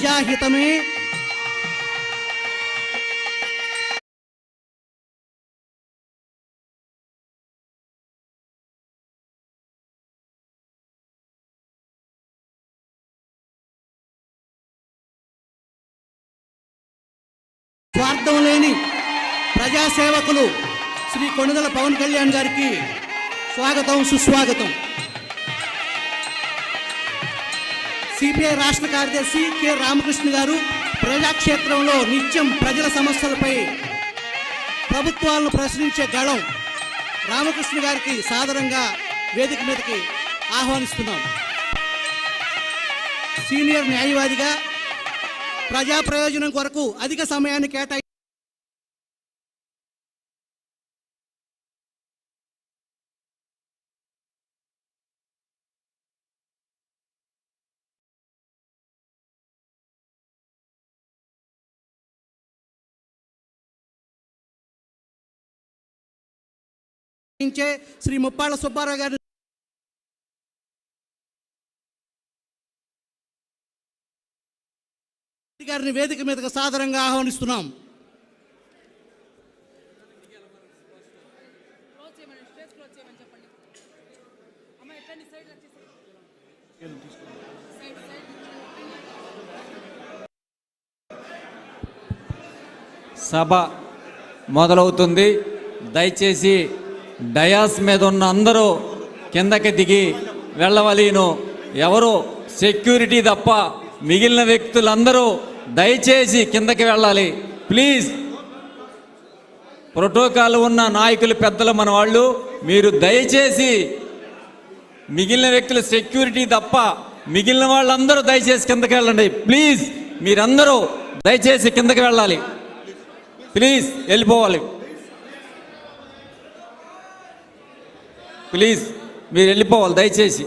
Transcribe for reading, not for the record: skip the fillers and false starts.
ప్రజాహితమే స్వార్థం లేని ప్రజాసేవకులు శ్రీ కొణిదెల పవన్ కళ్యాణ్ గారికి స్వాగతం, సుస్వాగతం. సిపిఐ రాష్ట్ర కార్యదర్శి కె రామకృష్ణ గారు ప్రజాక్షేత్రంలో నిత్యం ప్రజల సమస్యలపై ప్రభుత్వాలను ప్రశ్నించే గళం రామకృష్ణ గారికి సాదరంగా వేదిక మీదకి ఆహ్వానిస్తున్నాం. సీనియర్ న్యాయవాదిగా ప్రజా ప్రయోజనం కొరకు అధిక సమయాన్ని కేటాయించారు. శ్రీ ముప్పాళ్ళ సుబ్బారావు గారిని వేదిక మీదకి సాదరంగా ఆహ్వానిస్తున్నాం. సభ మొదలవుతుంది. దయచేసి డయాస్ మీద ఉన్న అందరూ కిందకి దిగి వెళ్ళవలేను. ఎవరు సెక్యూరిటీ తప్ప మిగిలిన వ్యక్తులందరూ దయచేసి కిందకి వెళ్ళాలి ప్లీజ్. ప్రోటోకాల్ ఉన్న నాయకులు, పెద్దలు, మన వాళ్ళు, మీరు దయచేసి మిగిలిన వ్యక్తులు సెక్యూరిటీ తప్ప మిగిలిన వాళ్ళందరూ దయచేసి కిందకి వెళ్ళండి ప్లీజ్. మీరందరూ దయచేసి కిందకి వెళ్ళాలి ప్లీజ్, వెళ్ళిపోవాలి ప్లీజ్, మీరు వెళ్ళిపోవాలి దయచేసి.